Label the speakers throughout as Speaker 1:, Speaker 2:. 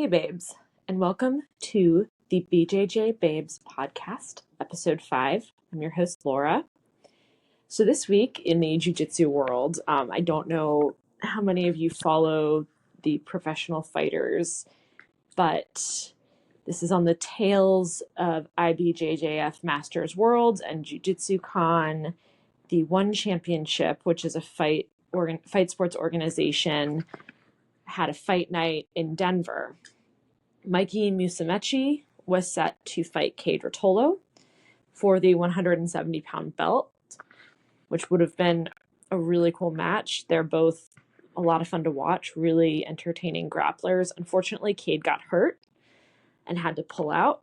Speaker 1: Hey, babes, and welcome to the BJJ Babes podcast, episode 5. I'm your host, Laura. So this week in the Jiu Jitsu world, I don't know how many of you follow the professional fighters, but this is on the tails of IBJJF Masters Worlds and Jiu Jitsu Con, the One Championship, which is a fight sports organization, had a fight night in Denver. Mikey Musumeci was set to fight Cade Rotolo for the 170-pound belt, which would have been a really cool match. They're both a lot of fun to watch, really entertaining grapplers. Unfortunately, Cade got hurt and had to pull out.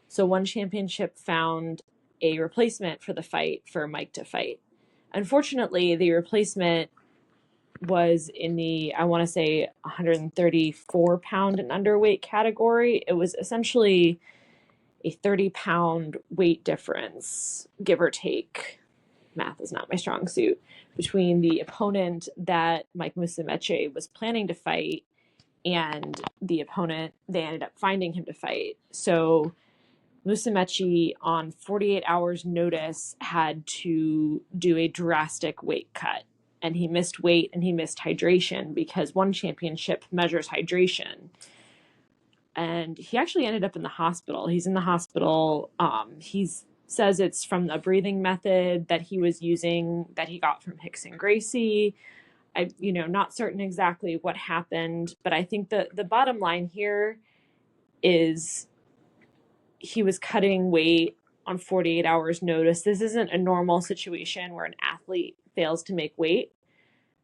Speaker 1: So One Championship found a replacement for the fight for Mike to fight. Unfortunately, the replacement was in the, I want to say, 134-pound and underweight category. It was essentially a 30-pound weight difference, give or take. Math is not my strong suit, between the opponent that Mike Musumeci was planning to fight and the opponent they ended up finding him to fight. So Musumeci, on 48 hours notice, had to do a drastic weight cut. And he missed weight and he missed hydration because One Championship measures hydration. And he actually ended up in the hospital. He's in the hospital. He says it's from a breathing method that he was using that he got from Rickson Gracie. Not certain exactly what happened, but I think the bottom line here is he was cutting weight on 48 hours notice. This isn't a normal situation where an athlete fails to make weight.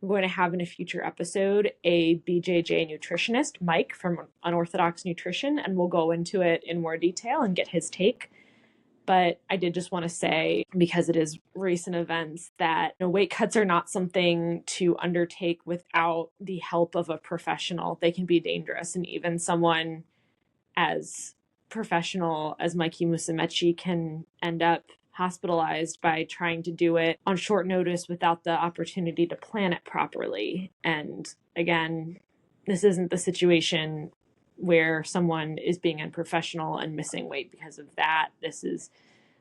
Speaker 1: We're going to have in a future episode a BJJ nutritionist, Mike from Unorthodox Nutrition, and we'll go into it in more detail and get his take. But I did just want to say, because it is recent events, that weight cuts are not something to undertake without the help of a professional. They can be dangerous, and even someone as professional as Mikey Musumeci can end up hospitalized by trying to do it on short notice without the opportunity to plan it properly. And again, this isn't the situation where someone is being unprofessional and missing weight because of that. This is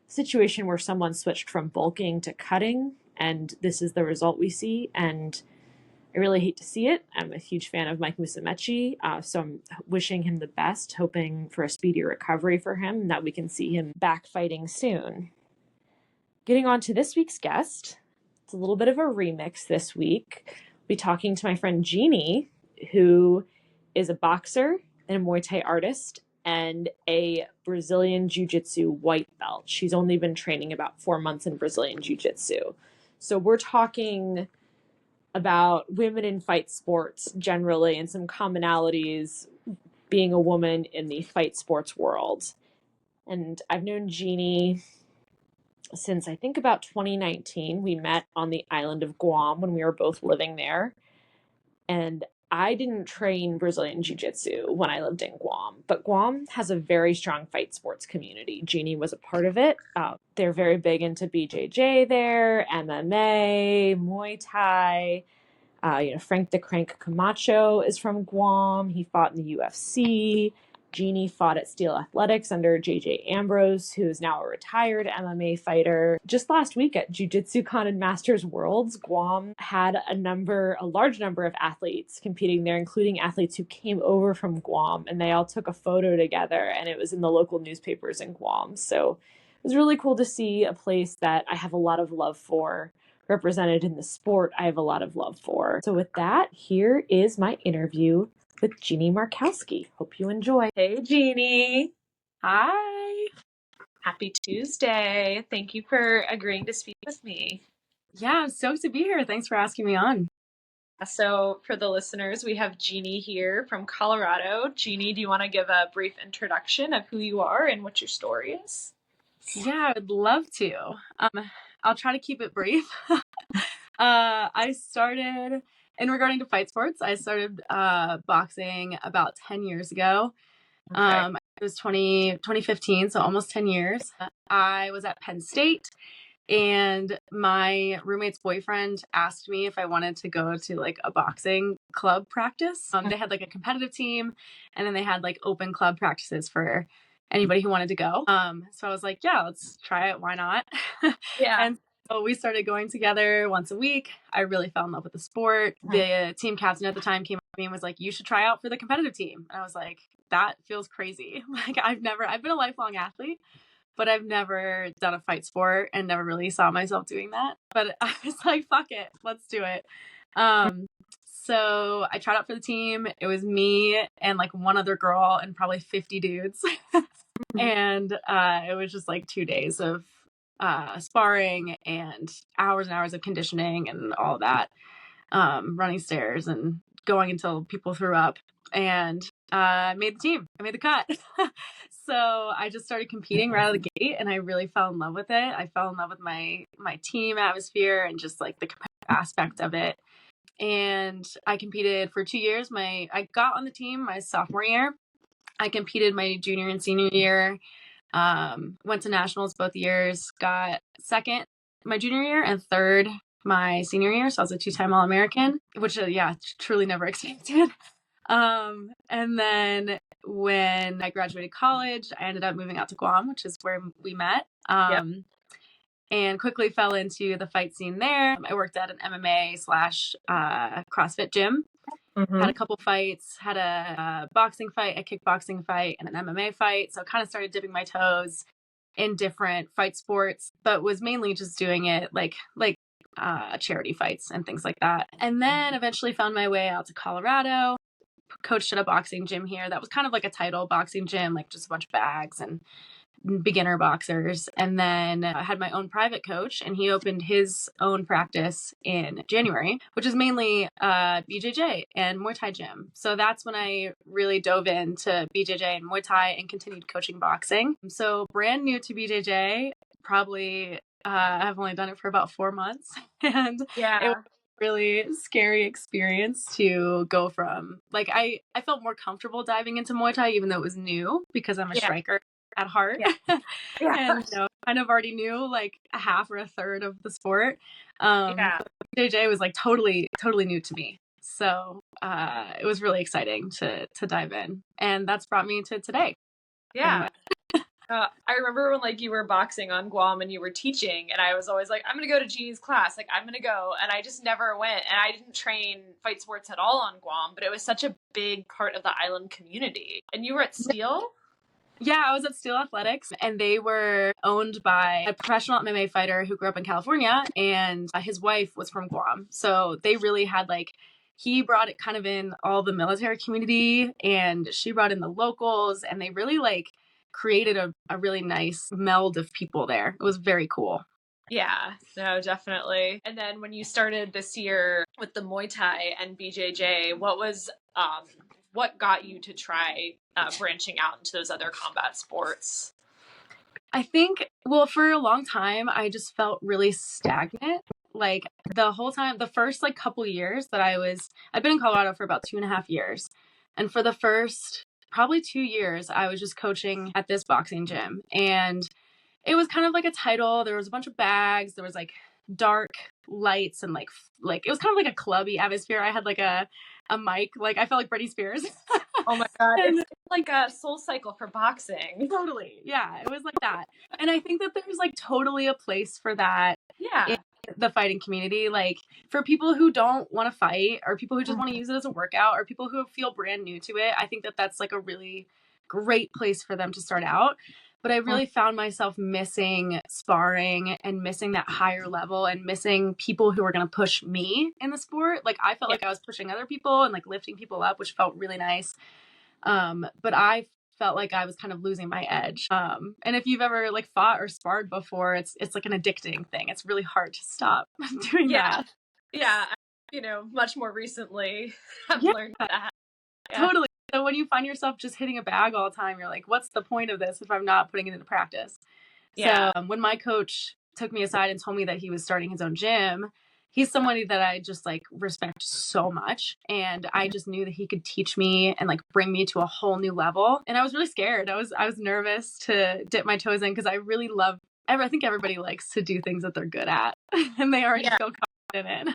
Speaker 1: a situation where someone switched from bulking to cutting, and this is the result we see. And I really hate to see it. I'm a huge fan of Mike Musumeci, so I'm wishing him the best, hoping for a speedy recovery for him and that we can see him back fighting soon. Getting on to this week's guest, it's a little bit of a remix this week. I'll be talking to my friend Jeannie, who is a boxer and a Muay Thai artist and a Brazilian Jiu Jitsu white belt. She's only been training about 4 months in Brazilian Jiu Jitsu. So we're talking about women in fight sports generally and some commonalities being a woman in the fight sports world. And I've known Jeannie since I think about 2019. We met on the island of Guam when we were both living there. And I didn't train Brazilian Jiu-Jitsu when I lived in Guam, but Guam has a very strong fight sports community. Jeannie was a part of it. They're very big into BJJ there, MMA, Muay Thai. Frank the Crank Camacho is from Guam. He fought in the UFC. Jeannie fought at Steel Athletics under JJ Ambrose, who is now a retired MMA fighter. Just last week at Jiu Jitsu Con and Masters Worlds, Guam had a large number of athletes competing there, including athletes who came over from Guam, and they all took a photo together, and it was in the local newspapers in Guam. So it was really cool to see a place that I have a lot of love for represented in the sport I have a lot of love for. So with that, here is my interview with Jeannie Markowski. Hope you enjoy. Hey, Jeannie.
Speaker 2: Hi.
Speaker 1: Happy Tuesday. Thank you for agreeing to speak with me.
Speaker 2: Yeah, I'm stoked to be here. Thanks for asking me on.
Speaker 1: So for the listeners, we have Jeannie here from Colorado. Jeannie, do you want to give a brief introduction of who you are and what your story is?
Speaker 2: Yeah, I would love to. I'll try to keep it brief. I started, in regarding to fight sports, I started boxing about 10 years ago.
Speaker 1: Okay.
Speaker 2: It was 2015, so almost 10 years. I was at Penn State, And my roommate's boyfriend asked me if I wanted to go to like a boxing club practice. They had like a competitive team, and then they had like open club practices for anybody who wanted to go. So I was like, yeah, let's try it. Why not?
Speaker 1: Yeah.
Speaker 2: And so we started going together once a week. I really fell in love with the sport. The team captain at the time came up to me and was like, you should try out for the competitive team. And I was like, that feels crazy. Like I've been a lifelong athlete, but I've never done a fight sport and never really saw myself doing that. But I was like, fuck it, let's do it. So I tried out for the team. It was me and like one other girl and probably 50 dudes. And it was just like 2 days of sparring and hours of conditioning and all that, running stairs and going until people threw up. And I made the team. I made the cut. So I just started competing right out of the gate, and I really fell in love with it. I fell in love with my team atmosphere and just like the competitive aspect of it. And I competed for 2 years. I got on the team my sophomore year. I competed my junior and senior year. Went to nationals both years. Got second my junior year and third my senior year. So I was a 2-time All-American, which truly never expected. And then when I graduated college, I ended up moving out to Guam, which is where we met. And quickly fell into the fight scene there. I worked at an MMA / CrossFit gym. Had a couple fights, had a boxing fight, a kickboxing fight, and an MMA fight. So kind of started dipping my toes in different fight sports, but was mainly just doing it like charity fights and things like that. And then eventually found my way out to Colorado, coached at a boxing gym here that was kind of like a title boxing gym, like just a bunch of bags and beginner boxers. And then I had my own private coach, and he opened his own practice in January, which is mainly BJJ and Muay Thai gym. So that's when I really dove into BJJ and Muay Thai and continued coaching boxing. So brand new to BJJ, probably I've only done it for about 4 months. And it was a really scary experience to go from, like, I felt more comfortable diving into Muay Thai, even though it was new, because I'm a striker at heart. And kind of already knew like a half or a third of the sport. BJJ was like totally new to me. So it was really exciting to dive in. And that's brought me to today.
Speaker 1: Anyway. I remember when like you were boxing on Guam and you were teaching, and I was always like, I'm going to go to Jeannie's class. Like, I'm going to go. And I just never went. And I didn't train fight sports at all on Guam, but it was such a big part of the island community. And you were at Steel?
Speaker 2: Yeah, I was at Steel Athletics, and they were owned by a professional MMA fighter who grew up in California, and his wife was from Guam. So they really had like, he brought it kind of in all the military community, and she brought in the locals, and they really like created a really nice meld of people there. It was very cool.
Speaker 1: Yeah, no, definitely. And then when you started this year with the Muay Thai and BJJ, what got you to try branching out into those other combat sports?
Speaker 2: I think, well, for a long time, I just felt really stagnant. Like the whole time, the first like couple years that I've been in Colorado for about 2.5 years. And for the first probably 2 years, I was just coaching at this boxing gym. And it was kind of like a title. There was a bunch of bags. There was like dark lights and like it was kind of like a clubby atmosphere. I had like a mic. Like I felt like Britney Spears.
Speaker 1: Oh my God. It's like a Soul Cycle for boxing.
Speaker 2: Totally. Yeah, it was like that. And I think that there's like totally a place for that.
Speaker 1: Yeah.
Speaker 2: In the fighting community, like for people who don't want to fight, or people who just want to use it as a workout, or people who feel brand new to it. I think that that's like a really great place for them to start out. But I really found myself missing sparring and missing that higher level and missing people who were going to push me in the sport. Like I felt like I was pushing other people and like lifting people up, which felt really nice. But I felt like I was kind of losing my edge. And if you've ever like fought or sparred before, it's like an addicting thing. It's really hard to stop doing that.
Speaker 1: Yeah. Much more recently I've learned that.
Speaker 2: Yeah. Totally. So when you find yourself just hitting a bag all the time, you're like, what's the point of this if I'm not putting it into practice? Yeah. So when my coach took me aside and told me that he was starting his own gym, he's somebody that I just like respect so much. And I just knew that he could teach me and like bring me to a whole new level. And I was really scared. I was nervous to dip my toes in because I really love I think everybody likes to do things that they're good at and they already feel confident in.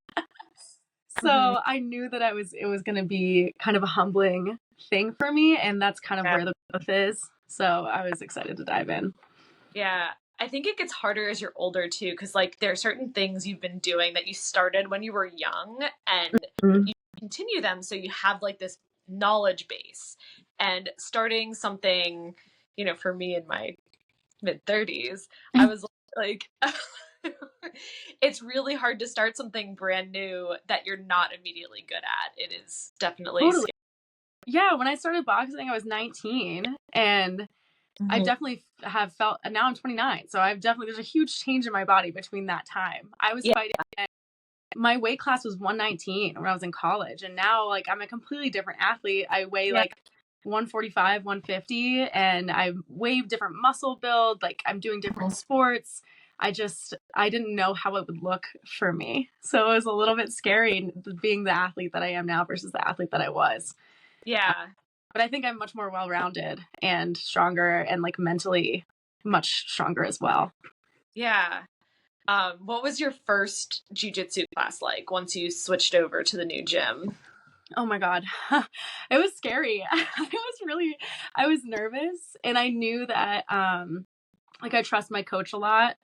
Speaker 2: So I knew that it was going to be kind of a humbling thing for me. And that's kind of where the growth is. So I was excited to dive in.
Speaker 1: Yeah. I think it gets harder as you're older too, because like there are certain things you've been doing that you started when you were young and you continue them. So you have like this knowledge base, and starting something, you know, for me in my mid 30s, I was like, it's really hard to start something brand new that you're not immediately good at. It is definitely
Speaker 2: totally. Yeah, when I started boxing, I was 19, and I definitely have felt, and now I'm 29, so there's a huge change in my body between that time. I was fighting, my weight class was 119 when I was in college, and now like I'm a completely different athlete. I weigh like 145, 150, and I weigh different muscle build, like I'm doing different sports. I didn't know how it would look for me. So it was a little bit scary being the athlete that I am now versus the athlete that I was.
Speaker 1: Yeah.
Speaker 2: But I think I'm much more well-rounded and stronger, and like mentally much stronger as well.
Speaker 1: Yeah. What was your first jiu-jitsu class like once you switched over to the new gym?
Speaker 2: Oh my God. It was scary. I was nervous, and I knew that, like I trust my coach a lot,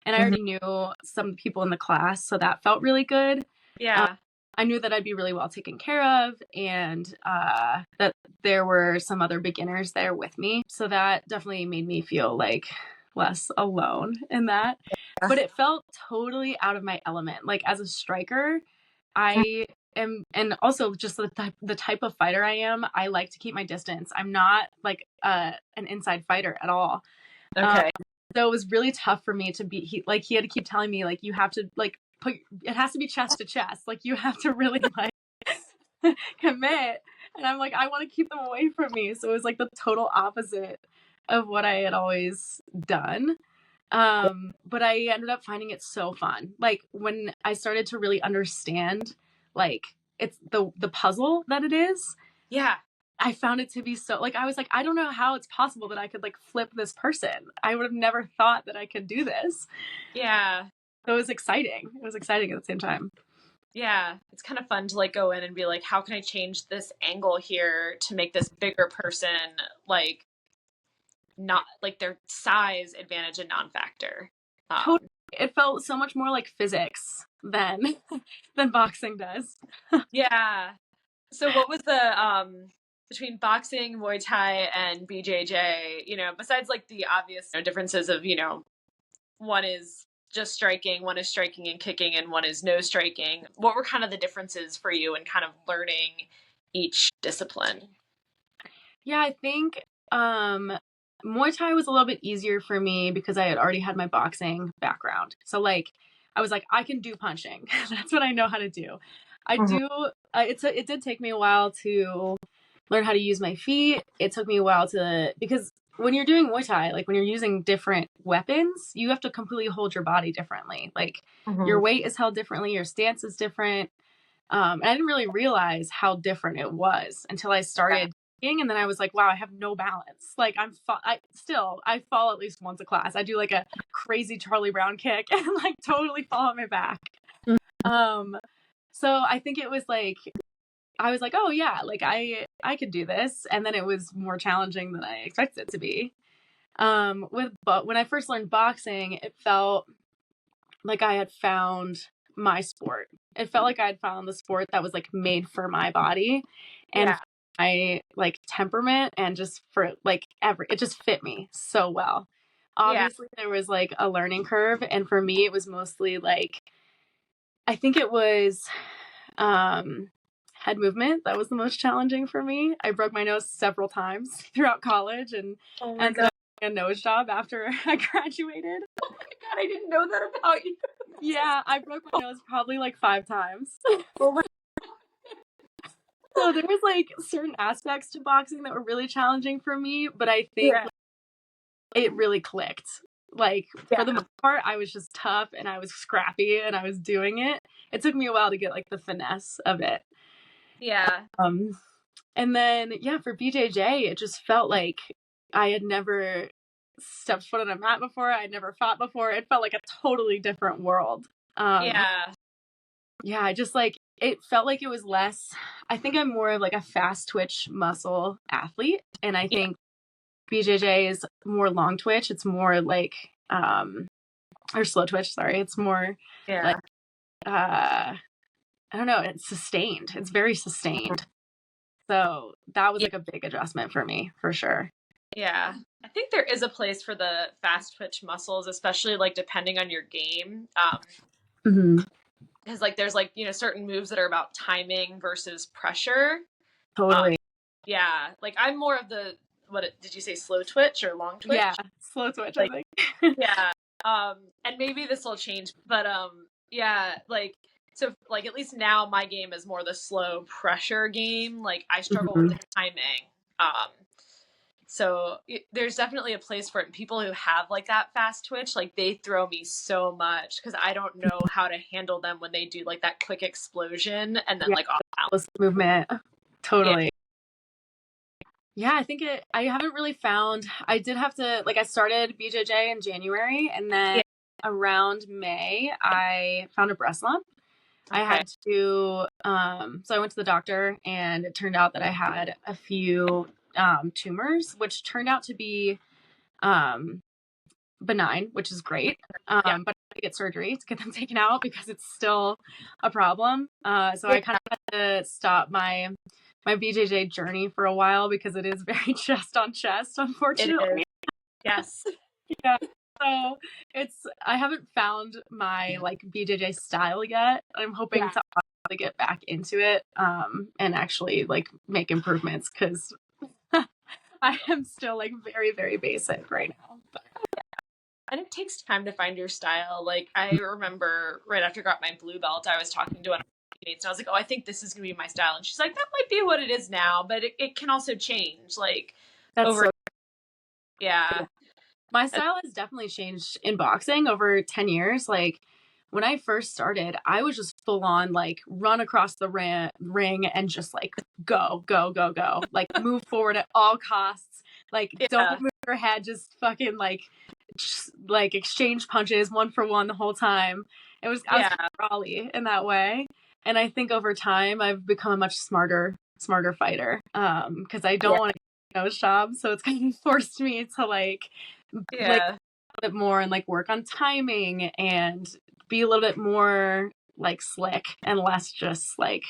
Speaker 2: and I already knew some people in the class. So that felt really good.
Speaker 1: Yeah.
Speaker 2: I knew that I'd be really well taken care of, and that there were some other beginners there with me. So that definitely made me feel like less alone in that. But it felt totally out of my element. Like as a striker, I am, and also just the type of fighter I am, I like to keep my distance. I'm not like an inside fighter at all.
Speaker 1: Okay.
Speaker 2: So it was really tough for me to be, he had to keep telling me, like, you have to like it has to be chest to chest. Like you have to really like commit. And I'm like, I want to keep them away from me. So it was like the total opposite of what I had always done. But I ended up finding it so fun. Like when I started to really understand, like it's the puzzle that it is.
Speaker 1: Yeah.
Speaker 2: I found it to be so, like, I was like, I don't know how it's possible that I could like flip this person. I would have never thought that I could do this.
Speaker 1: Yeah.
Speaker 2: So it was exciting. It was exciting at the same time.
Speaker 1: Yeah. It's kind of fun to like go in and be like, how can I change this angle here to make this bigger person like not like their size advantage a non-factor.
Speaker 2: Totally. It felt so much more like physics than boxing does.
Speaker 1: Yeah. So what was the between boxing, Muay Thai, and BJJ, you know, besides like the obvious differences of, you know, one is just striking, one is striking and kicking, and one is no striking. What were kind of the differences for you in kind of learning each discipline?
Speaker 2: Yeah, I think Muay Thai was a little bit easier for me because I had already had my boxing background. So like I was like, I can do punching. That's what I know how to do. It did take me a while to learn how to use my feet. It took me a while because when you're doing Muay Thai, like when you're using different weapons, you have to completely hold your body differently. Like your weight is held differently, your stance is different. And I didn't really realize how different it was until I started kicking, and then I was like, wow, I have no balance. Like I fall at least once a class. I do like a crazy Charlie Brown kick and like totally fall on my back. So I think it was like, I was like, oh yeah, like I could do this. And then it was more challenging than I expected it to be. But when I first learned boxing, it felt like I had found my sport. It felt like I had found the sport that was like made for my body and my like temperament, and just for like it just fit me so well. Obviously there was like a learning curve, and for me it was mostly like, I think it was head movement that was the most challenging for me. I broke my nose several times throughout college and ended up getting a nose job after I graduated.
Speaker 1: Oh my God, I didn't know that about you.
Speaker 2: Yeah, I broke my nose probably like 5 times.
Speaker 1: Oh my
Speaker 2: So there was like certain aspects to boxing that were really challenging for me, but I think it really clicked. Like for the most part, I was just tough and I was scrappy and I was doing it. It took me a while to get like the finesse of it.
Speaker 1: Yeah.
Speaker 2: And then for BJJ, it just felt like I had never stepped foot on a mat before. I'd never fought before. It felt like a totally different world. Yeah, I just like, it felt like it was less, I think I'm more of like a fast twitch muscle athlete. And I think BJJ is more long twitch. It's more like, or slow twitch, sorry. It's more like, I don't know, it's sustained. It's very sustained. So that was like a big adjustment for me, for sure.
Speaker 1: Yeah. I think there is a place for the fast twitch muscles, especially like depending on your game. Because like there's like, you know, certain moves that are about timing versus pressure.
Speaker 2: Totally.
Speaker 1: Yeah. Like I'm more of the, did you say slow twitch or long twitch?
Speaker 2: Yeah, slow twitch,
Speaker 1: like,
Speaker 2: I think.
Speaker 1: Yeah. And maybe this will change, but yeah, like, so like at least now my game is more the slow pressure game. Like I struggle with the timing. So there's definitely a place for it. And people who have like that fast twitch, like they throw me so much because I don't know how to handle them when they do like that quick explosion and then like off balance
Speaker 2: movement. Totally. Yeah, I think I haven't really found, I did have to, like I started BJJ in January and then around May, I found a breast lump. I had to, so I went to the doctor and it turned out that I had a few tumors, which turned out to be benign, which is great. But I had to get surgery to get them taken out because it's still a problem. So I kind of had to stop my BJJ journey for a while because it is very chest on chest, unfortunately.
Speaker 1: Yes.
Speaker 2: Yeah. So I haven't found my like BJJ style yet. I'm hoping to get back into it and actually like make improvements because I am still like very, very basic right now. But.
Speaker 1: And it takes time to find your style. Like I remember right after I got my blue belt, I was talking to one of my teammates and I was like, oh, I think this is going to be my style. And she's like, that might be what it is now, but it can also change. Like over. Yeah.
Speaker 2: My style has definitely changed in boxing over 10 years. Like when I first started, I was just full on like run across the ring and just like go, like move forward at all costs. Like don't move your head, just fucking like exchange punches 1 for 1 the whole time. I was Raleigh in that way. And I think over time I've become a much smarter fighter. Because I don't want to nose job. So it's kind of forced me to like a little bit more and like work on timing and be a little bit more like slick and less just like,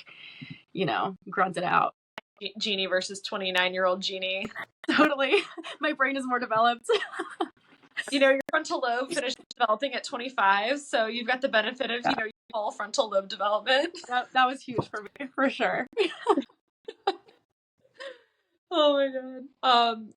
Speaker 2: you know, grunt it out.
Speaker 1: Jeannie versus 29-year-old Jeannie.
Speaker 2: Totally. My brain is more developed.
Speaker 1: You know, your frontal lobe finished developing at 25, so you've got the benefit of, you know, your whole frontal lobe development.
Speaker 2: That was huge for me, for sure.
Speaker 1: Oh my god.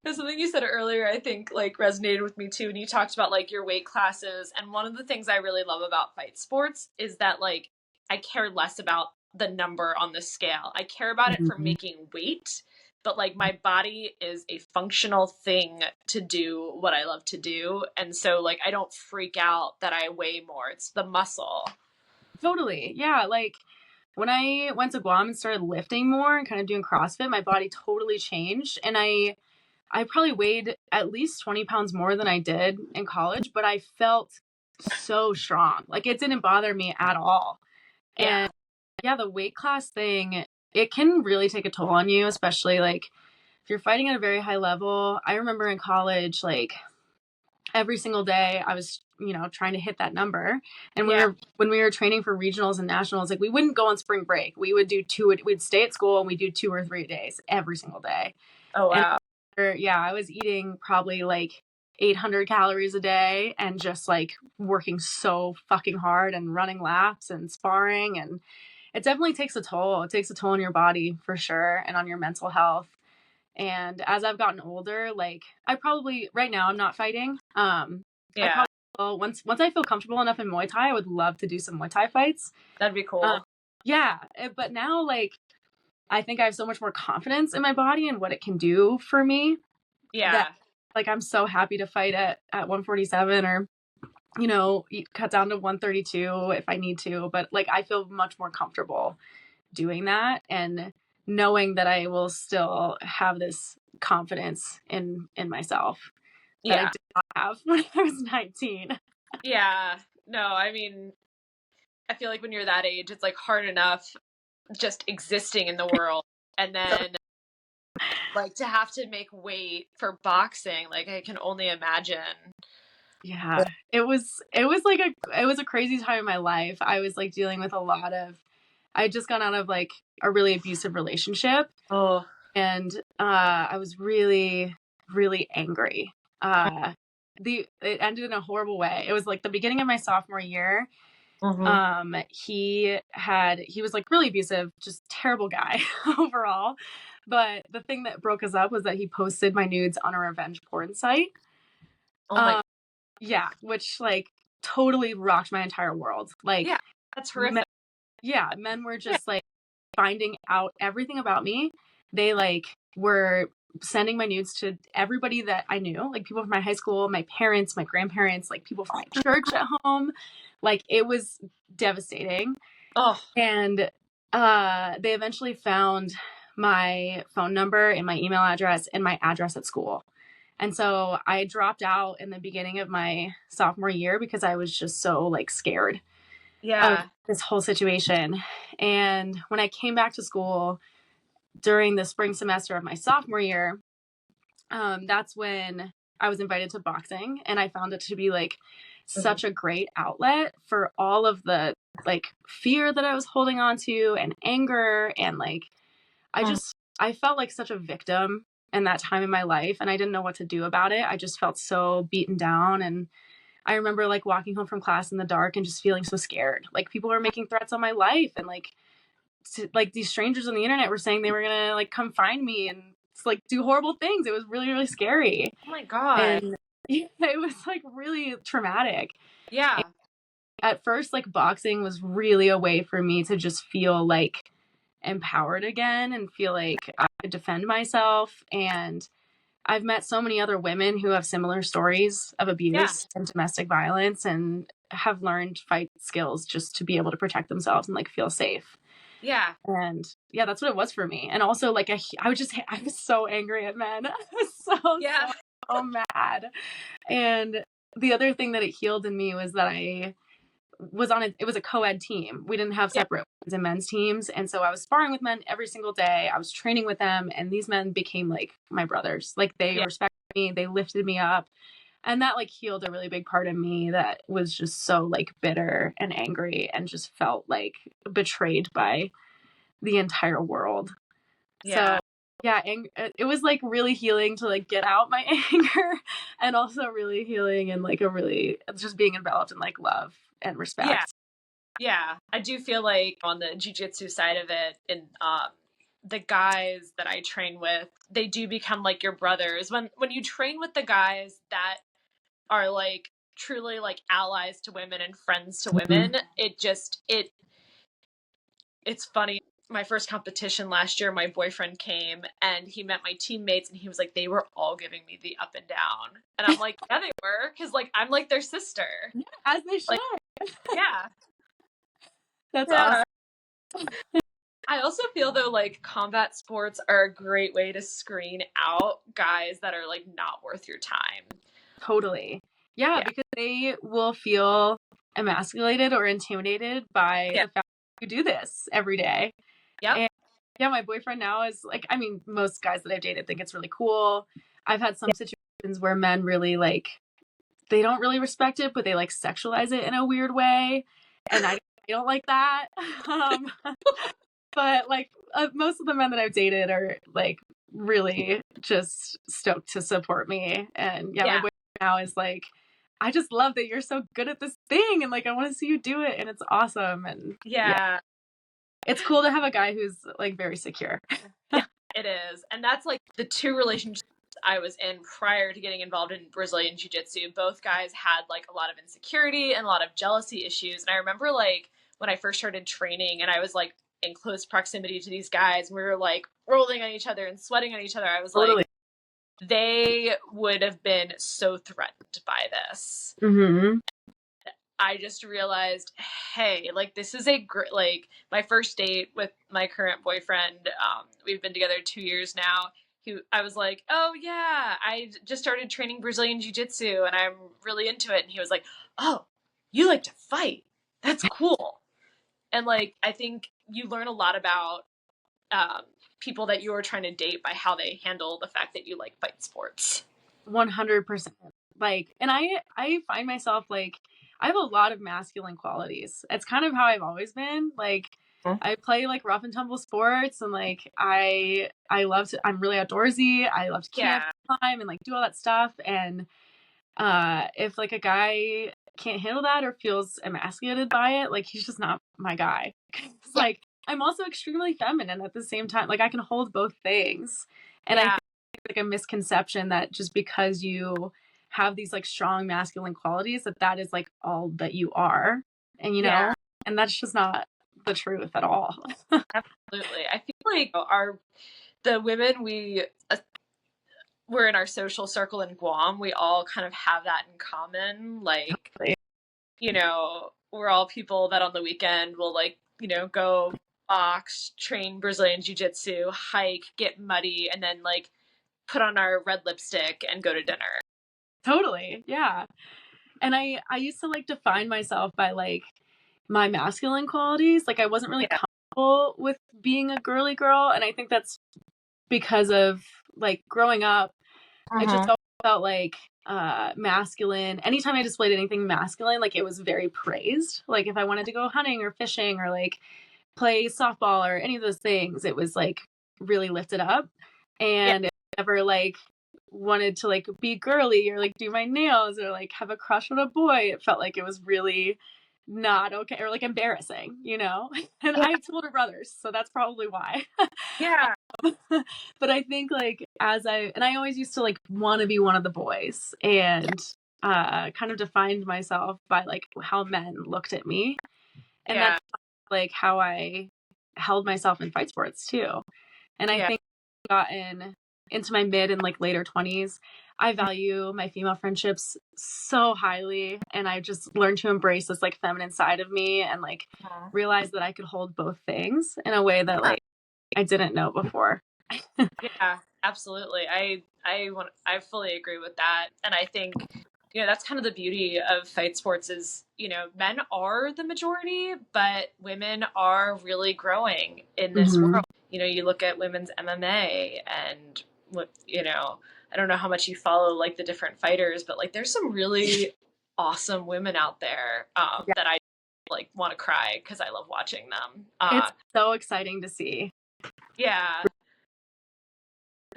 Speaker 1: There's something you said earlier I think like resonated with me too, and you talked about like your weight classes, and one of the things I really love about fight sports is that like I care less about the number on the scale. I care about it for making weight, but like my body is a functional thing to do what I love to do, and so like I don't freak out that I weigh more. It's the muscle.
Speaker 2: Totally. Yeah, like when I went to Guam and started lifting more and kind of doing CrossFit, my body totally changed. And I probably weighed at least 20 pounds more than I did in college, but I felt so strong. Like it didn't bother me at all. And the weight class thing, it can really take a toll on you, especially like if you're fighting at a very high level. I remember in college, like every single day I was, you know, trying to hit that number. And when we were training for regionals and nationals, like we wouldn't go on spring break. We would do we'd stay at school and we'd do 2 or 3 days every single day.
Speaker 1: Oh, wow.
Speaker 2: And, I was eating probably like 800 calories a day and just like working so fucking hard and running laps and sparring. And it definitely takes a toll. It takes a toll on your body for sure and on your mental health. And as I've gotten older, like I probably right now I'm not fighting. I probably will, once I feel comfortable enough in Muay Thai, I would love to do some Muay Thai fights.
Speaker 1: That'd be cool.
Speaker 2: But now like I think I have so much more confidence in my body and what it can do for me. That, like I'm so happy to fight at 147 or, you know, cut down to 132 if I need to. But like I feel much more comfortable doing that and knowing that I will still have this confidence in myself. that I
Speaker 1: Yeah.
Speaker 2: did not have when I was 19.
Speaker 1: Yeah. No, I mean, I feel like when you're that age, it's like hard enough just existing in the world. And then like to have to make weight for boxing, like I can only imagine.
Speaker 2: Yeah, it was a crazy time in my life. I was like dealing with a lot of, I had just gone out of like a really abusive relationship,
Speaker 1: Oh.
Speaker 2: and I was really, really angry. It ended in a horrible way. It was like the beginning of my sophomore year.
Speaker 1: Mm-hmm.
Speaker 2: He was like really abusive, just terrible guy overall. But the thing that broke us up was that he posted my nudes on a revenge porn site.
Speaker 1: Oh my.
Speaker 2: Um, yeah, which like totally rocked my entire world. Like,
Speaker 1: Yeah, that's
Speaker 2: men,
Speaker 1: horrific.
Speaker 2: yeah, men were
Speaker 1: Yeah.
Speaker 2: just like finding out everything about me. They like were sending my nudes to everybody that I knew, like people from my high school, my parents, my grandparents, like people from my church at home. Like it was devastating.
Speaker 1: Oh.
Speaker 2: And they eventually found my phone number and my email address and my address at school. And so I dropped out in the beginning of my sophomore year because I was just so like scared of
Speaker 1: Yeah.
Speaker 2: this whole situation. And when I came back to school during the spring semester of my sophomore year, that's when I was invited to boxing, and I found it to be like such a great outlet for all of the like fear that I was holding on to and anger, and like
Speaker 1: Mm-hmm.
Speaker 2: I felt like such a victim in that time in my life, and I didn't know what to do about it. I just felt so beaten down, and I remember like walking home from class in the dark and just feeling so scared. Like people were making threats on my life, and like these strangers on the internet were saying they were gonna like come find me and like do horrible things. It was really, really scary.
Speaker 1: Oh my God.
Speaker 2: And yeah, it was like really traumatic. And
Speaker 1: Yeah.
Speaker 2: at first, like boxing was really a way for me to just feel like empowered again and feel like I could defend myself. And I've met so many other women who have similar stories of
Speaker 1: Yeah.
Speaker 2: abuse and domestic violence and have learned fight skills just to be able to protect themselves and like feel safe.
Speaker 1: Yeah.
Speaker 2: And yeah, that's what it was for me. And also like I was so angry at men. I was
Speaker 1: Yeah.
Speaker 2: so mad. And the other thing that it healed in me was that I was it was a co-ed team. We didn't have
Speaker 1: Yeah.
Speaker 2: separate women's and men's teams. And so I was sparring with men every single day. I was training with them, and these men became like my brothers. Like they
Speaker 1: Yeah.
Speaker 2: respected me, they lifted me up. And that like healed a really big part of me that was just so like bitter and angry and just felt like betrayed by the entire world.
Speaker 1: Yeah.
Speaker 2: So yeah, it was like really healing to like get out my anger, and also really healing and like a really just being enveloped in like love and
Speaker 1: Yeah.
Speaker 2: respect.
Speaker 1: Yeah. I do feel like on the jiu-jitsu side of it, and the guys that I train with, they do become like your brothers. When you train with the guys that are like truly like allies to women and friends to women, it's funny. My first competition last year, my boyfriend came and he met my teammates and he was like, they were all giving me the up and down. And I'm like, yeah, they were. Cause like, I'm like their sister.
Speaker 2: Yeah, as they should.
Speaker 1: Like, yeah.
Speaker 2: That's
Speaker 1: Yeah.
Speaker 2: awesome.
Speaker 1: I also feel though, like combat sports are a great way to screen out guys that are like not worth your time.
Speaker 2: Totally. Yeah,
Speaker 1: Yeah.
Speaker 2: because they will feel emasculated or intimidated by
Speaker 1: Yeah.
Speaker 2: the fact that you do this every day.
Speaker 1: Yep.
Speaker 2: And yeah, my boyfriend now is like, I mean, most guys that I've dated think it's really cool. I've had some situations where men really like, they don't really respect it, but they like sexualize it in a weird way. And I don't like that. Um, but like most of the men that I've dated are like really just stoked to support me. And yeah, my
Speaker 1: Yeah.
Speaker 2: boyfriend now is like, I just love that you're so good at this thing, and like I want to see you do it, and it's awesome. And yeah,
Speaker 1: Yeah.
Speaker 2: it's cool to have a guy who's like very secure.
Speaker 1: Yeah, it is. And that's like the two relationships I was in prior to getting involved in Brazilian Jiu Jitsu. Both guys had like a lot of insecurity and a lot of jealousy issues. And I remember like when I first started training and I was like in close proximity to these guys, and we were like rolling on each other and sweating on each other. I was
Speaker 2: Totally.
Speaker 1: like, they would have been so threatened by this.
Speaker 2: Mm-hmm.
Speaker 1: I just realized, hey, like this is a great, like my first date with my current boyfriend. We've been together 2 years now.
Speaker 3: I was like, oh yeah, I just started training Brazilian Jiu Jitsu and I'm really into it. And he was like, oh, you like to fight? That's cool. And like, I think you learn a lot about um, people that you are trying to date by how they handle the fact that you like fight sports.
Speaker 2: 100%. Like, and I find myself like, I have a lot of masculine qualities. It's kind of how I've always been. Like, I play like rough and tumble sports, and like I'm really outdoorsy. I love to camp all the time and like do all that stuff. And if like a guy can't handle that or feels emasculated by it, like he's just not my guy. It's like I'm also extremely feminine at the same time. Like I can hold both things. And I think it's like a misconception that just because you have these like strong masculine qualities that is like all that you are. And you know, and that's just not the truth at all.
Speaker 3: Absolutely. I feel like the women we're in our social circle in Guam, we all kind of have that in common. Like, you know, we're all people that on the weekend will like, you know, go box, train Brazilian Jiu Jitsu, hike, get muddy, and then like put on our red lipstick and go to dinner.
Speaker 2: Totally. Yeah. And I used to like define myself by like my masculine qualities. Like I wasn't really comfortable with being a girly girl. And I think that's because of like growing up, I just always felt like masculine. Anytime I displayed anything masculine, like it was very praised. Like if I wanted to go hunting or fishing or like play softball or any of those things, it was like really lifted up. And if I ever like wanted to like be girly or like do my nails or like have a crush on a boy, it felt like it was really not okay or like embarrassing, you know? And I have two older brothers, so that's probably why. But I think like I always used to like want to be one of the boys and kind of defined myself by like how men looked at me. And that's like how I held myself in fight sports too. And I think I've gotten into my mid and like later 20s, I value my female friendships so highly, and I just learned to embrace this like feminine side of me and like realize that I could hold both things in a way that like I didn't know before.
Speaker 3: Yeah, absolutely. I fully agree with that. And I think, you know, that's kind of the beauty of fight sports is, you know, men are the majority, but women are really growing in this world. You know, you look at women's MMA and you know, I don't know how much you follow like the different fighters, but like there's some really awesome women out there that I like want to cry because I love watching them.
Speaker 2: It's so exciting to see.
Speaker 3: Yeah.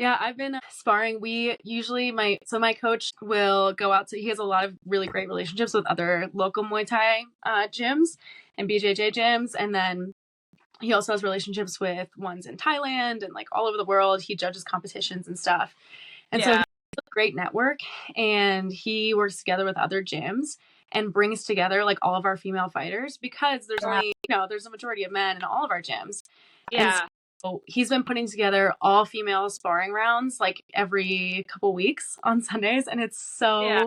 Speaker 2: Yeah, I've been sparring. We usually my coach will go out to, he has a lot of really great relationships with other local Muay Thai gyms and BJJ gyms. And then he also has relationships with ones in Thailand and like all over the world. He judges competitions and stuff. And so he has a great network, and he works together with other gyms and brings together like all of our female fighters because there's only, you know, there's a majority of men in all of our gyms. And so he's been putting together all female sparring rounds like every couple weeks on Sundays. And it's so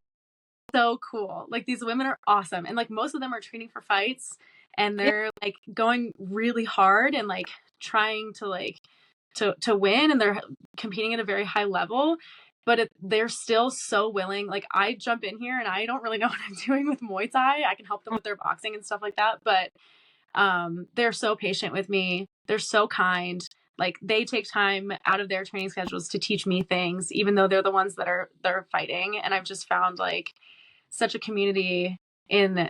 Speaker 2: cool. Like these women are awesome. And like most of them are training for fights, and they're like going really hard and like trying to like to win, and they're competing at a very high level, but they're still so willing. Like I jump in here and I don't really know what I'm doing with Muay Thai. I can help them with their boxing and stuff like that, but they're so patient with me. They're so kind. Like they take time out of their training schedules to teach me things, even though they're the ones they're fighting. And I've just found like such a community in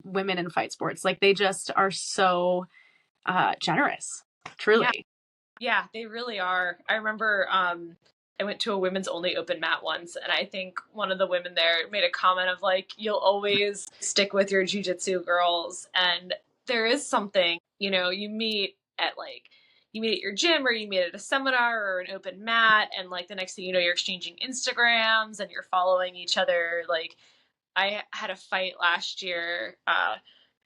Speaker 2: women in fight sports. Like they just are so generous, truly.
Speaker 3: Yeah, they really are. I remember I went to a women's only open mat once, and I think one of the women there made a comment of like, you'll always stick with your jiu-jitsu girls. And there is something, you know, you meet at your gym, or you meet at a seminar or an open mat, and like the next thing you know, you're exchanging Instagrams and you're following each other. Like I had a fight last year,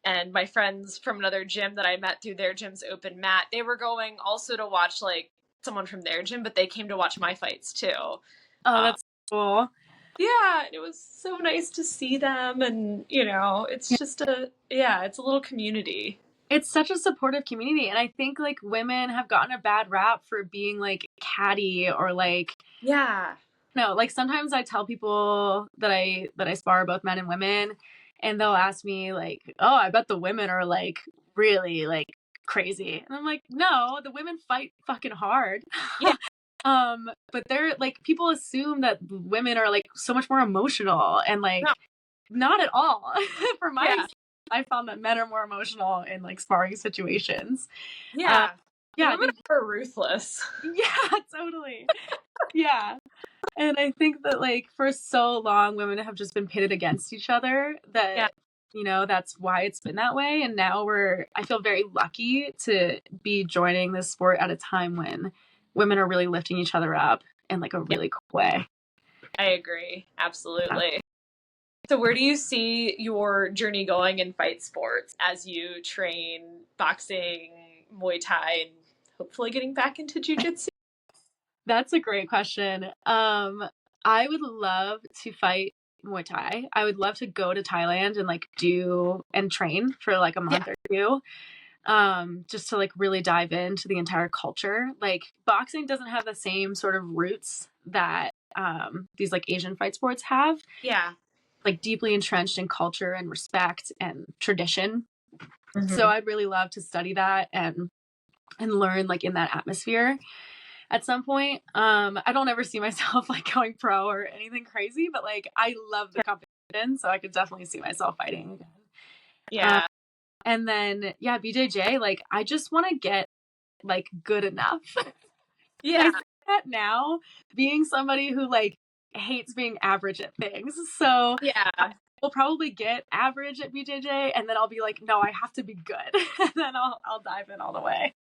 Speaker 3: and my friends from another gym that I met through their gym's open mat, they were going also to watch like someone from their gym, but they came to watch my fights too.
Speaker 2: Oh, that's cool.
Speaker 3: Yeah, it was so nice to see them, and you know, it's just it's a little community.
Speaker 2: it's such a supportive community. And I think like women have gotten a bad rap for being like catty or like,
Speaker 3: Yeah.
Speaker 2: no, like sometimes I tell people that I spar both men and women, and they'll ask me like, "Oh, I bet the women are like really like crazy." And I'm like, "No, the women fight fucking hard."
Speaker 3: Yeah.
Speaker 2: But they're like people assume that women are like so much more emotional and like
Speaker 3: No.
Speaker 2: not at all. For my
Speaker 3: Yeah.
Speaker 2: experience, I found that men are more emotional in like sparring situations.
Speaker 3: Yeah.
Speaker 2: Yeah,
Speaker 3: Women are ruthless.
Speaker 2: yeah, totally. Yeah. And I think that like for so long women have just been pitted against each other that
Speaker 3: Yeah.
Speaker 2: you know that's why it's been that way, and now I feel very lucky to be joining this sport at a time when women are really lifting each other up in like a really cool way.
Speaker 3: I agree. Absolutely. So where do you see your journey going in fight sports as you train boxing, Muay Thai, and hopefully getting back into Jiu Jitsu?
Speaker 2: That's a great question. I would love to fight Muay Thai. I would love to go to Thailand and like do and train for like a month or two. Just to like really dive into the entire culture. Like boxing doesn't have the same sort of roots that these like Asian fight sports have.
Speaker 3: Yeah.
Speaker 2: Like deeply entrenched in culture and respect and tradition.
Speaker 3: Mm-hmm.
Speaker 2: So I'd really love to study that and learn like in that atmosphere at some point. I don't ever see myself like going pro or anything crazy, but like I love the competition, so I could definitely see myself fighting again.
Speaker 3: Yeah.
Speaker 2: And then yeah, BJJ, like I just want to get like good enough.
Speaker 3: Yeah.
Speaker 2: I say that now, being somebody who like hates being average at things. So
Speaker 3: Yeah.
Speaker 2: we'll probably get average at BJJ, and then I'll be like, no, I have to be good. And then I'll dive in all the way.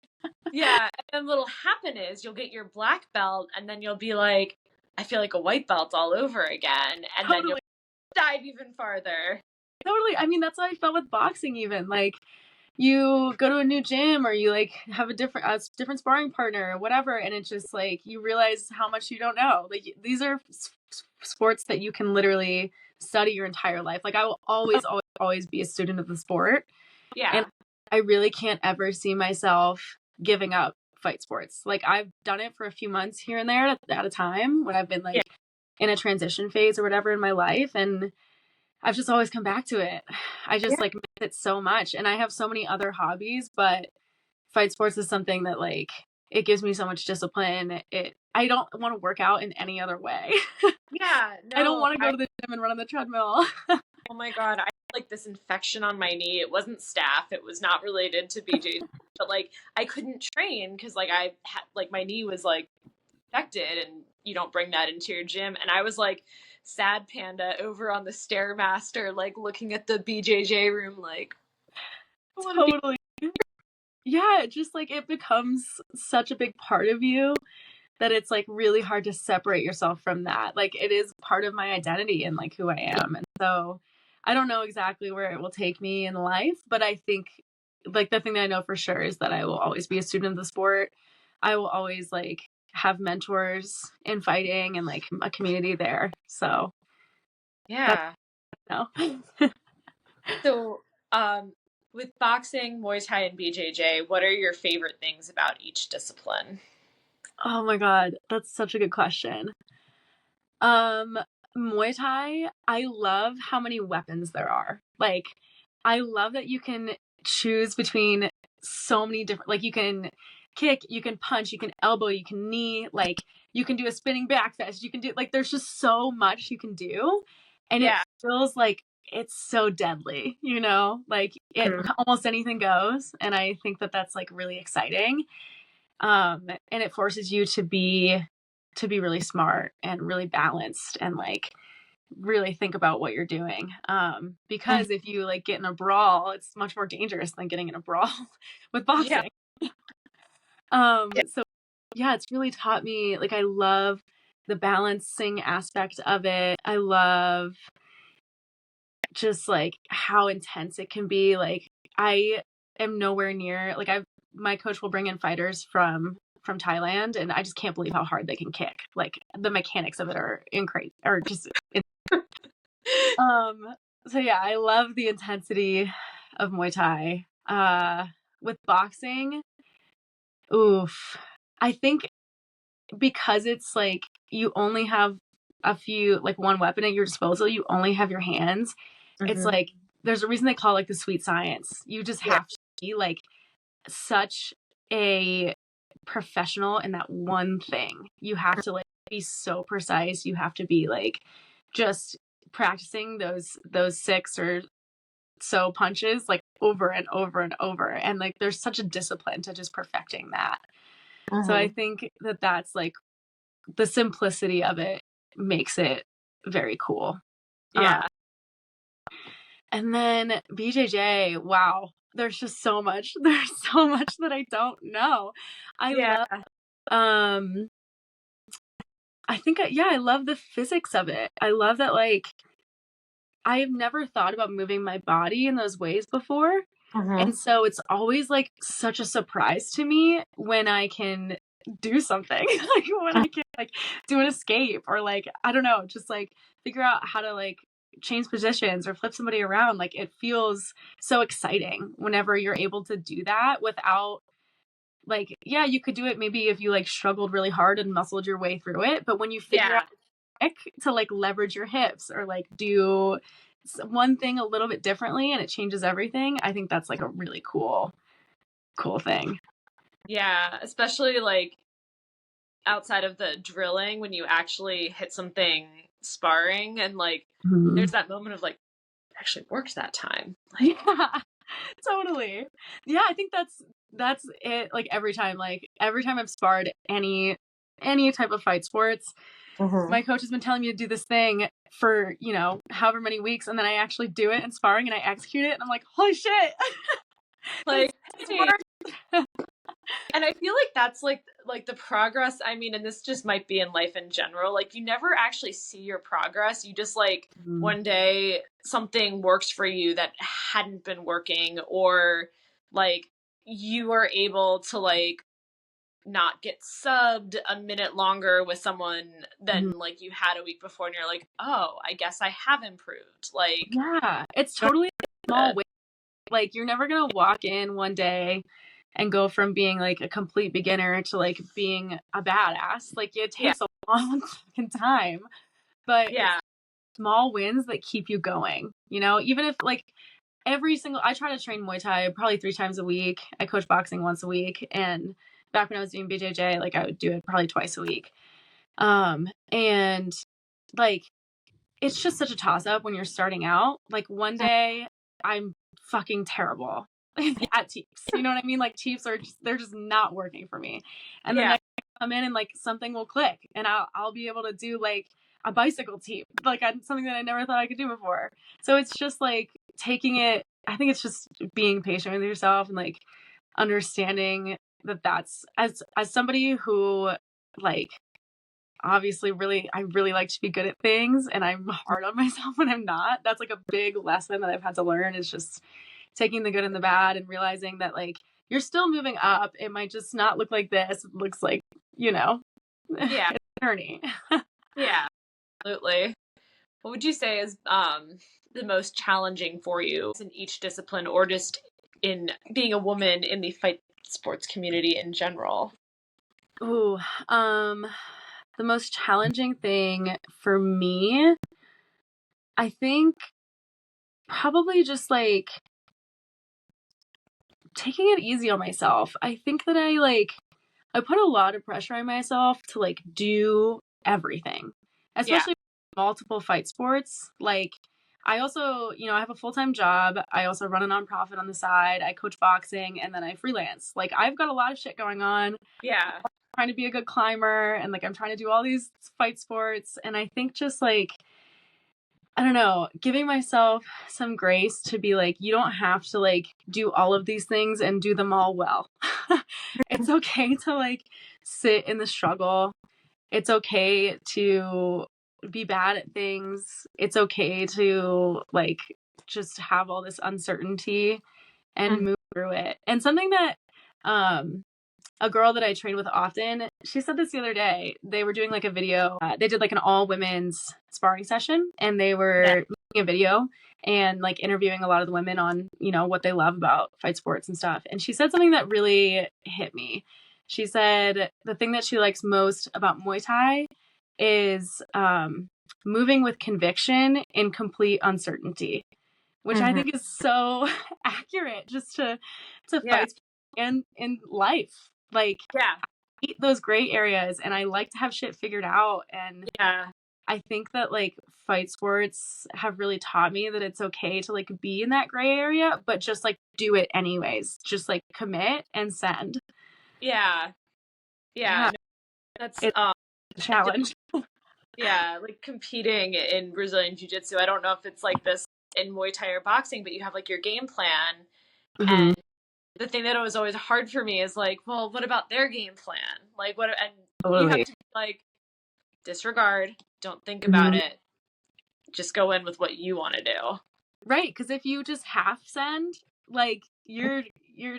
Speaker 3: Yeah. And then what'll happen is you'll get your black belt, and then you'll be like, I feel like a white belt all over again. And then you'll dive even farther.
Speaker 2: Totally. I mean, that's how I felt with boxing even. Like you go to a new gym or you like have a different sparring partner or whatever, and it's just like you realize how much you don't know. Like these are sports that you can literally study your entire life. Like I will always be a student of the sport.
Speaker 3: Yeah.
Speaker 2: And I really can't ever see myself giving up fight sports. Like I've done it for a few months here and there at a time when I've been like in a transition phase or whatever in my life, and I've just always come back to it. I just like miss it so much. And I have so many other hobbies, but fight sports is something that like it gives me so much discipline. I don't want to work out in any other way.
Speaker 3: Yeah. No,
Speaker 2: I don't want to go to the gym and run on the treadmill.
Speaker 3: Oh my God. I had like this infection on my knee. It wasn't staph. It was not related to BJ, but like I couldn't train because like I had like my knee was like infected, and you don't bring that into your gym. And I was like sad panda over on the Stairmaster, like looking at the BJJ room, like
Speaker 2: totally. Yeah, just like it becomes such a big part of you that it's like really hard to separate yourself from that. Like it is part of my identity and like who I am. And so I don't know exactly where it will take me in life, but I think like the thing that I know for sure is that I will always be a student of the sport. I will always like have mentors in fighting and like a community there. So
Speaker 3: yeah.
Speaker 2: No.
Speaker 3: So with boxing, Muay Thai, and BJJ, what are your favorite things about each discipline?
Speaker 2: Oh my God, that's such a good question. Muay Thai, I love how many weapons there are. Like, I love that you can choose between so many different, like, you can kick, you can punch, you can elbow, you can knee, like, you can do a spinning back fist, you can do, like, there's just so much you can do. And it feels like it's so deadly, you know? Like, almost anything goes. And I think that that's, like, really exciting. And it forces you to be really smart and really balanced and like really think about what you're doing. Because if you like get in a brawl, it's much more dangerous than getting in a brawl with boxing. So yeah, it's really taught me, like, I love the balancing aspect of it. I love just like how intense it can be. Like I am nowhere near, like my coach will bring in fighters from Thailand, and I just can't believe how hard they can kick. Like the mechanics of it are just so yeah, I love the intensity of Muay Thai. With boxing, oof. I think because it's like you only have one weapon at your disposal, you only have your hands. It's like there's a reason they call it like the sweet science. You just have to be like such a professional in that one thing. You have to like be so precise. You have to be like just practicing those 6 or so punches like over and over and over, and like there's such a discipline to just perfecting that. So I think that that's like the simplicity of it makes it very cool.
Speaker 3: Yeah.
Speaker 2: And then BJJ, wow, there's just so much. There's so much that I don't know. I love the physics of it. I love that, like, I've never thought about moving my body in those ways before. And so it's always like such a surprise to me when I can do something, like when I can like do an escape or like, I don't know, just like figure out how to like change positions or flip somebody around. Like it feels so exciting whenever you're able to do that without like, yeah, you could do it maybe if you like struggled really hard and muscled your way through it. But when you figure out to like leverage your hips or like do one thing a little bit differently and it changes everything, I think that's like a really cool thing.
Speaker 3: Yeah, especially like outside of the drilling when you actually hit something sparring and like there's that moment of like it actually worked that time. Like,
Speaker 2: yeah, totally. Yeah, I think that's it. Like every time I've sparred any type of fight sports, my coach has been telling me to do this thing for, you know, however many weeks, and then I actually do it in sparring and I execute it and I'm like, holy shit.
Speaker 3: like hey. And I feel like that's like the progress. I mean, and this just might be in life in general. Like you never actually see your progress. You just like one day something works for you that hadn't been working, or like you are able to like not get subbed a minute longer with someone than like you had a week before, and you're like, oh, I guess I have improved. Like,
Speaker 2: yeah, it's totally a small way. Like you're never gonna walk in one day and go from being like a complete beginner to like being a badass. Like it takes a long fucking time, but it's small wins that keep you going, you know, even if like I try to train Muay Thai probably 3 times a week. I coach boxing once a week. And back when I was doing BJJ, like I would do it probably twice a week. And like, it's just such a toss up when you're starting out. Like one day I'm fucking terrible at teeps. You know what I mean? Like teeps they're just not working for me. And then next time I come in and like something will click and I'll be able to do like a bicycle teep, like something that I never thought I could do before. So it's just like taking it. I think it's just being patient with yourself and like understanding that that's as somebody who like obviously I really like to be good at things and I'm hard on myself when I'm not. That's like a big lesson that I've had to learn, is just taking the good and the bad and realizing that like you're still moving up. It might just not look like this. It looks like, you know,
Speaker 3: yeah,
Speaker 2: it's a journey.
Speaker 3: Yeah, absolutely. What would you say is the most challenging for you in each discipline, or just in being a woman in the fight sports community in general?
Speaker 2: Ooh, the most challenging thing for me, I think probably just like taking it easy on myself. I think that I put a lot of pressure on myself to like do everything, especially multiple fight sports. Like I also, you know, I have a full-time job. I also run a nonprofit on the side. I coach boxing and then I freelance. Like I've got a lot of shit going on.
Speaker 3: Yeah.
Speaker 2: I'm trying to be a good climber and like I'm trying to do all these fight sports. And I think just like, I don't know, giving myself some grace to be like, you don't have to like do all of these things and do them all well. It's okay to like sit in the struggle. It's okay to be bad at things. It's okay to like just have all this uncertainty and move through it. And something that a girl that I train with often, she said this the other day. They were doing like a video. They did like an all women's sparring session and they were a video and like interviewing a lot of the women on, you know, what they love about fight sports and stuff. And she said something that really hit me. She said the thing that she likes most about Muay Thai is moving with conviction in complete uncertainty, which I think is so accurate just to fight and in life. Like, eat those gray areas, and I like to have shit figured out. And I think that like fight sports have really taught me that it's okay to like be in that gray area, but just like do it anyways. Just like commit and send.
Speaker 3: Yeah. No, that's
Speaker 2: a challenge.
Speaker 3: Like competing in Brazilian Jiu Jitsu. I don't know if it's like this in Muay Thai or boxing, but you have like your game plan. And the thing that was always hard for me is like, well, what about their game plan? Like, what? And you have to like disregard, don't think about it, just go in with what you want to do.
Speaker 2: Right, because if you just half send, like you're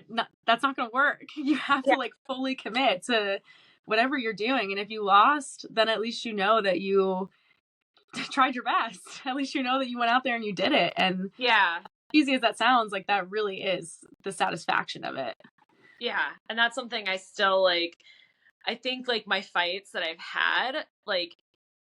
Speaker 2: not, that's not going to work. You have to like fully commit to whatever you're doing, and if you lost, then at least you know that you tried your best. At least you know that you went out there and you did it. And easy as that sounds, like that really is the satisfaction of it.
Speaker 3: Yeah, and that's something I still like. I think like my fights that I've had, like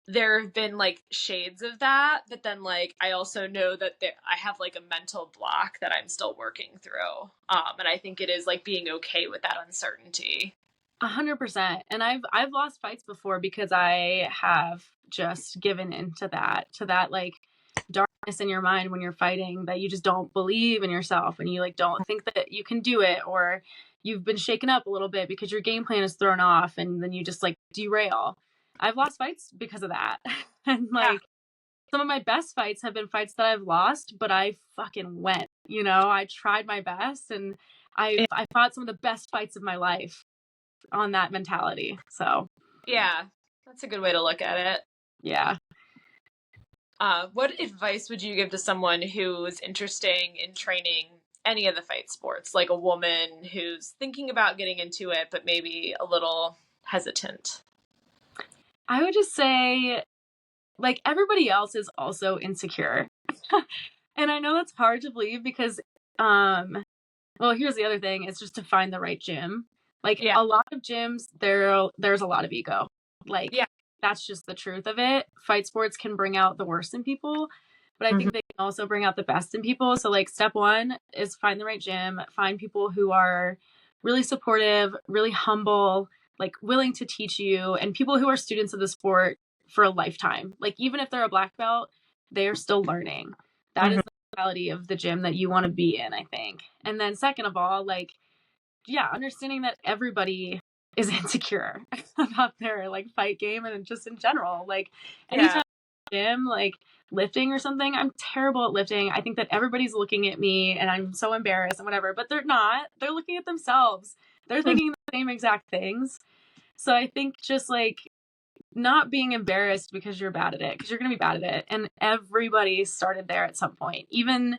Speaker 3: there have been like shades of that, but then like I also know that I have like a mental block that I'm still working through. And I think it is like being okay with that uncertainty.
Speaker 2: 100%. And I've lost fights before because I have just given into that like darkness in your mind when you're fighting, that you just don't believe in yourself and you like don't think that you can do it, or you've been shaken up a little bit because your game plan is thrown off and then you just like derail. I've lost fights because of that. And like some of my best fights have been fights that I've lost, but I fucking went, you know, I tried my best, and I fought some of the best fights of my life on that mentality. So
Speaker 3: that's a good way to look at it. What advice would you give to someone who's interested in training any of the fight sports, like a woman who's thinking about getting into it but maybe a little hesitant?
Speaker 2: I would just say, like, everybody else is also insecure. And I know that's hard to believe because well, here's the other thing, it's just to find the right gym. Like a lot of gyms, there's a lot of ego. Like that's just the truth of it. Fight sports can bring out the worst in people, but I think they can also bring out the best in people. So like step one is find the right gym, find people who are really supportive, really humble, like willing to teach you, and people who are students of the sport for a lifetime. Like even if they're a black belt, they're still learning. That is the mentality of the gym that you want to be in, I think. And then second of all, like, understanding that everybody is insecure about their like fight game and just in general. Like anytime I'm in the gym, like lifting or something, I'm terrible at lifting. I think that everybody's looking at me and I'm so embarrassed and whatever, but they're not. They're looking at themselves. They're thinking the same exact things. So I think just like not being embarrassed because you're bad at it, because you're going to be bad at it. And everybody started there at some point. Even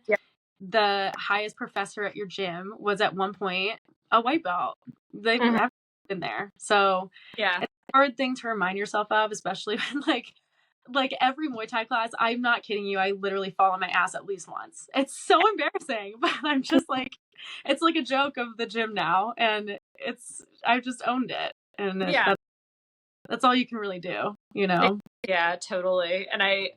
Speaker 2: the highest professor at your gym was at one point a white belt. They've never been there. So it's a hard thing to remind yourself of, especially when like every Muay Thai class, I'm not kidding you, I literally fall on my ass at least once. It's so embarrassing, but I'm just like, it's like a joke of the gym now, and I've just owned it. And that's all you can really do, you know?
Speaker 3: Yeah, totally. And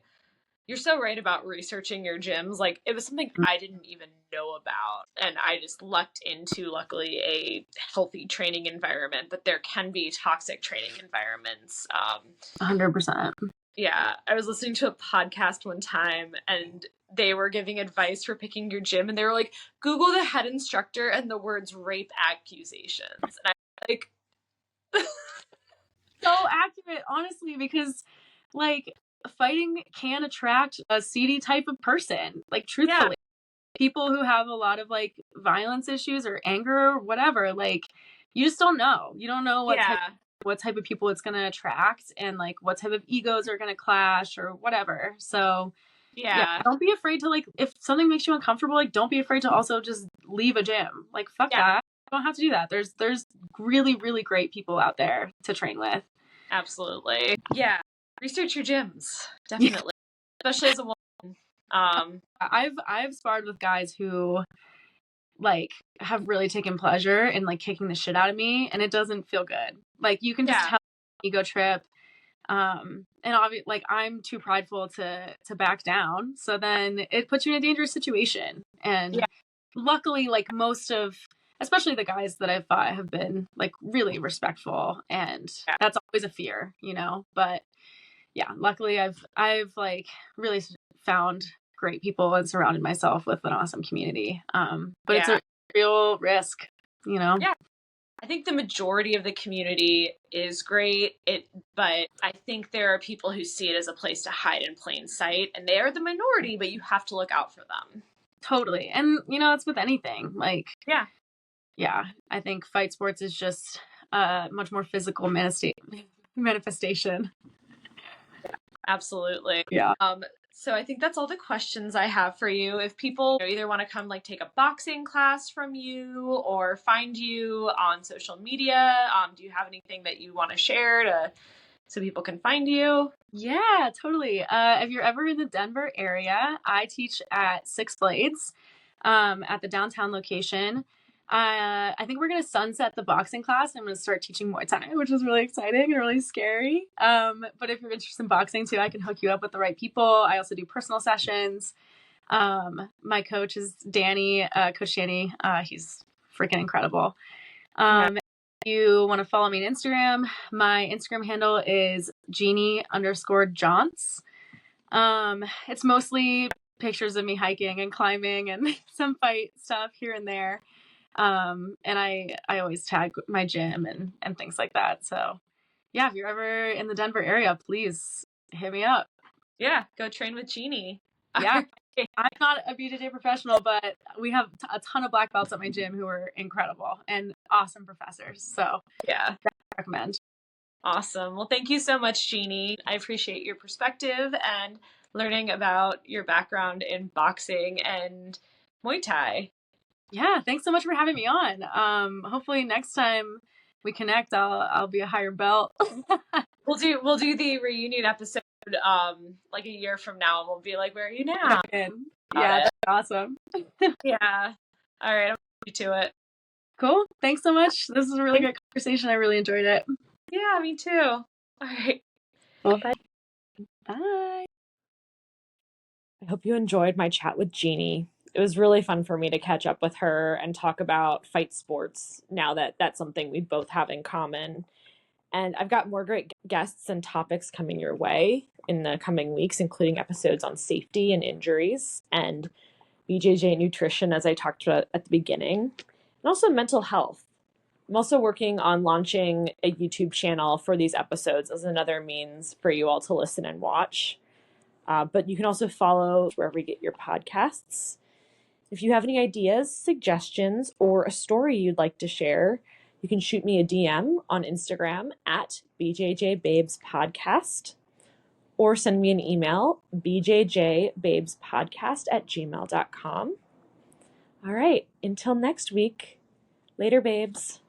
Speaker 3: you're so right about researching your gyms. Like it was something I didn't even know about, and I just lucked into, luckily, a healthy training environment, but there can be toxic training environments.
Speaker 2: 100%.
Speaker 3: Yeah. I was listening to a podcast one time and they were giving advice for picking your gym, and they were like, Google the head instructor and the words rape accusations. And I'm like,
Speaker 2: so accurate, honestly, because like fighting can attract a seedy type of person, like truthfully. People who have a lot of like violence issues or anger or whatever, like you just don't know. You don't know what type of people it's going to attract, and like what type of egos are going to clash or whatever. So don't be afraid to, like, if something makes you uncomfortable, like don't be afraid to also just leave a gym. Like fuck that. You don't have to do that. There's really, really great people out there to train with.
Speaker 3: Absolutely. Yeah. Research your gyms. Definitely. Especially as a woman.
Speaker 2: I've sparred with guys who like have really taken pleasure in like kicking the shit out of me, and it doesn't feel good. Like you can just tell ego trip. And obviously, like I'm too prideful to back down. So then it puts you in a dangerous situation. And luckily, like most of, especially the guys that I've fought have been like really respectful, and that's always a fear, you know. But yeah, luckily I've like really found great people and surrounded myself with an awesome community. But it's a real risk, you know?
Speaker 3: Yeah. I think the majority of the community is great, but I think there are people who see it as a place to hide in plain sight, and they are the minority, but you have to look out for them.
Speaker 2: Totally. And, you know, it's with anything. Like, yeah, I think fight sports is just a much more physical manifestation.
Speaker 3: Yeah, absolutely.
Speaker 2: Yeah.
Speaker 3: So I think that's all the questions I have for you. If people either want to come like take a boxing class from you or find you on social media, do you have anything that you want to share so people can find you?
Speaker 2: Yeah, totally. If you're ever in the Denver area, I teach at Six Blades at the downtown location. I think we're going to sunset the boxing class. I'm going to start teaching Muay Thai, which is really exciting and really scary. But if you're interested in boxing too, I can hook you up with the right people. I also do personal sessions. My coach is Danny, Coach Jeannie. He's freaking incredible. If you want to follow me on Instagram, my Instagram handle is Jeannie_Jaunts. It's mostly pictures of me hiking and climbing and some fight stuff here and there. And I always tag my gym and things like that. So yeah, if you're ever in the Denver area, please hit me up.
Speaker 3: Yeah, go train with Jeannie.
Speaker 2: Yeah, I'm not a BJJ professional, but we have a ton of black belts at my gym who are incredible and awesome professors. So
Speaker 3: yeah,
Speaker 2: I recommend.
Speaker 3: Awesome. Well, thank you so much, Jeannie. I appreciate your perspective and learning about your background in boxing and Muay Thai.
Speaker 2: Yeah, thanks so much for having me on. Hopefully next time we connect, I'll be a higher belt.
Speaker 3: We'll do the reunion episode like a year from now, and we'll be like, where are you now?
Speaker 2: Yeah, that's awesome.
Speaker 3: Yeah. All right, I'll you to it.
Speaker 2: Cool. Thanks so much. This is a really great conversation. I really enjoyed it.
Speaker 3: Yeah, me too. All right.
Speaker 2: Well, bye. Bye.
Speaker 1: I hope you enjoyed my chat with Jeannie. It was really fun for me to catch up with her and talk about fight sports now that that's something we both have in common. And I've got more great guests and topics coming your way in the coming weeks, including episodes on safety and injuries and BJJ nutrition, as I talked about at the beginning, and also mental health. I'm also working on launching a YouTube channel for these episodes as another means for you all to listen and watch. But you can also follow wherever you get your podcasts. If you have any ideas, suggestions, or a story you'd like to share, you can shoot me a DM on Instagram at BJJBabesPodcast or send me an email, bjjbabespodcast@gmail.com. All right, until next week, later, babes.